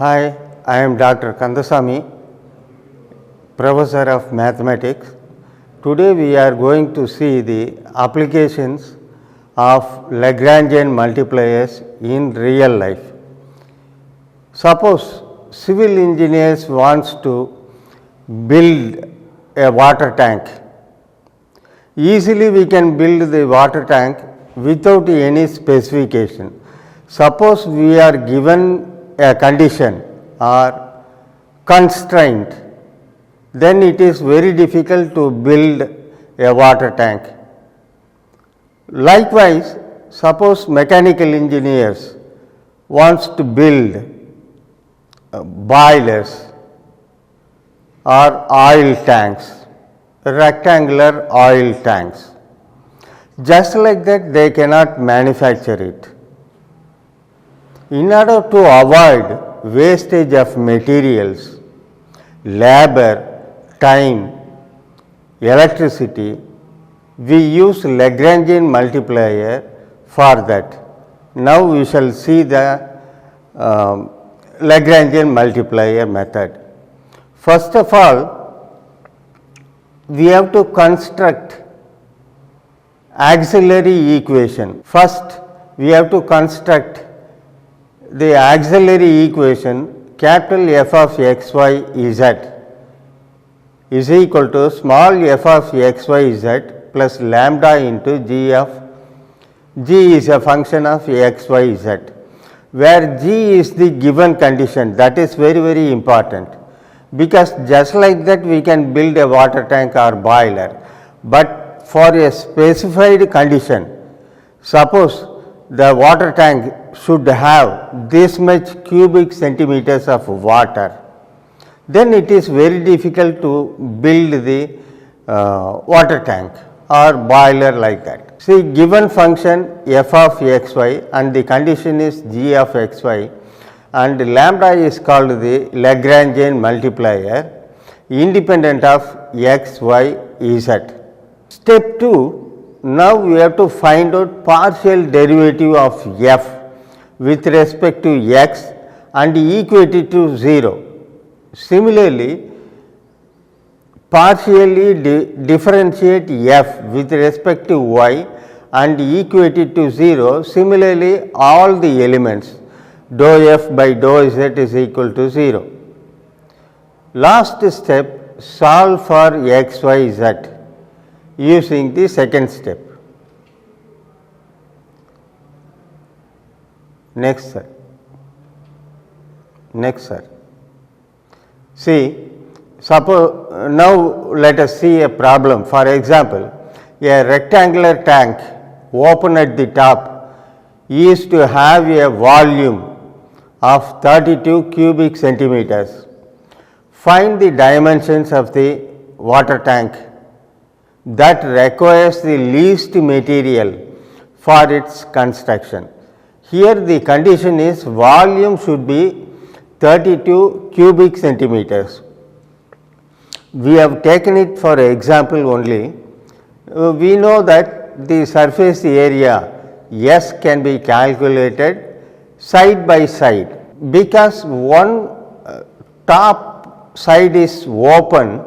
Hi, I am Dr. Kandasamy, Professor of Mathematics. Today we are going to see the applications of Lagrangian multipliers in real life. Suppose civil engineers wants to build a water tank. Easily we can build the water tank without any specification. Suppose we are given a condition or constraint, then it is very difficult to build a water tank. Likewise, suppose mechanical engineers wants to build boilers or oil tanks, rectangular oil tanks. Just like that, they cannot manufacture it. In order to avoid wastage of materials, labor, time, electricity, we use Lagrangian multiplier for that. Now we shall see the Lagrangian multiplier method. First of all, we have to construct auxiliary equation. First, we have to construct the auxiliary equation capital F of x y z is equal to small f of x y z plus lambda into g is a function of x y z, where g is the given condition. That is very important, because just like that we can build a water tank or boiler, but for a specified condition, suppose the water tank should have this much cubic centimeters of water, then it is very difficult to build the water tank or boiler like that. See, given function f of x y and the condition is g of x y, and lambda is called the Lagrangian multiplier independent of x, y, z. Step 2, now we have to find out partial derivative of f with respect to x and equate it to 0. Similarly, partially differentiate f with respect to y and equate it to 0. Similarly, all the elements dou f by dou z is equal to 0. Last step, solve for x, y, z using the second step. Next, sir. See, suppose now let us see a problem. For example, a rectangular tank open at the top is to have a volume of 32 cubic centimeters. Find the dimensions of the water tank that requires the least material for its construction. Here the condition is volume should be 32 cubic centimeters. We have taken it for example only. We know that the surface area S can be calculated side by side, because one top side is open,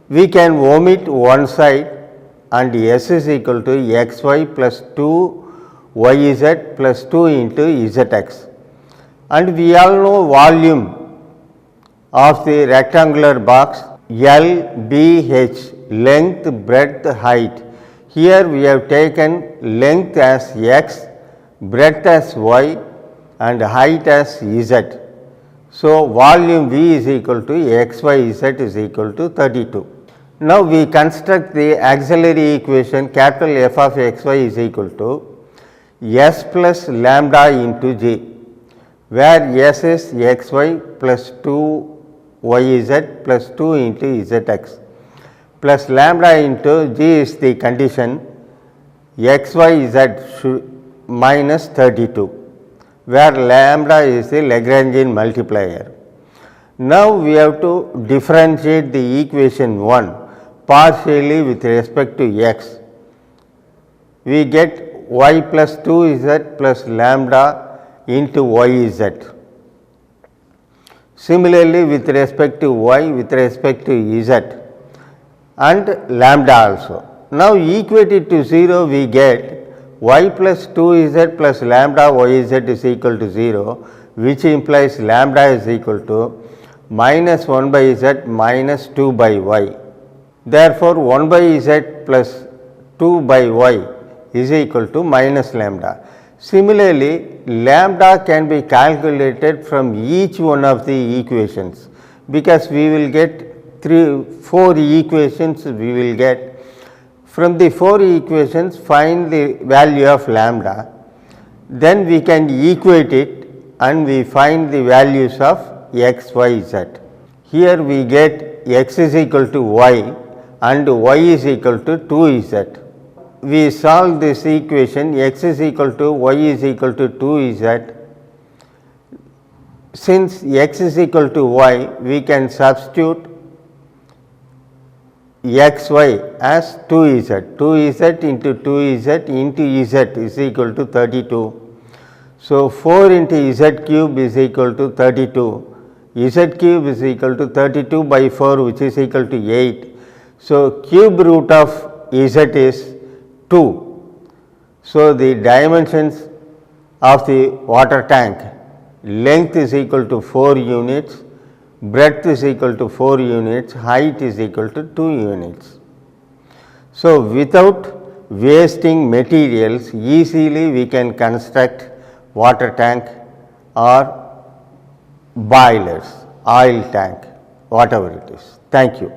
we can omit one side, and S is equal to xy plus 2 yz plus 2 into zx. And we all know volume of the rectangular box L, B, H, length, breadth, height. Here we have taken length as x, breadth as y, and height as z. So, volume V is equal to xyz is equal to 32. Now, we construct the auxiliary equation capital F of xy is equal to s plus lambda into g, where s is xy plus 2 yz plus 2 into zx, plus lambda into g is the condition xyz minus 32, where lambda is the Lagrangian multiplier. Now, we have to differentiate the equation 1 partially with respect to x. We get y plus 2z plus lambda into yz. Similarly, with respect to y, with respect to z and lambda also. Now, equate it to 0, we get y plus 2z plus lambda yz is equal to 0, which implies lambda is equal to minus 1 by z minus 2 by y. Therefore, 1 by z plus 2 by y is equal to minus lambda. Similarly, lambda can be calculated from each one of the equations, because we will get 4 equations we will get. From the 4 equations, find the value of lambda, then we can equate it and we find the values of x, y, z. Here we get x is equal to y and y is equal to 2z. We solve this equation x is equal to y is equal to 2z. Since x is equal to y, we can substitute xy as 2z. 2z into 2z into z is equal to 32. So, 4 into z cube is equal to 32. Z cube is equal to 32 by 4, which is equal to 8. So, cube root of z is 2. So, the dimensions of the water tank, length is equal to 4 units, breadth is equal to 4 units, height is equal to 2 units. So, without wasting materials, easily we can construct water tank or boilers, oil tank, whatever it is. Thank you.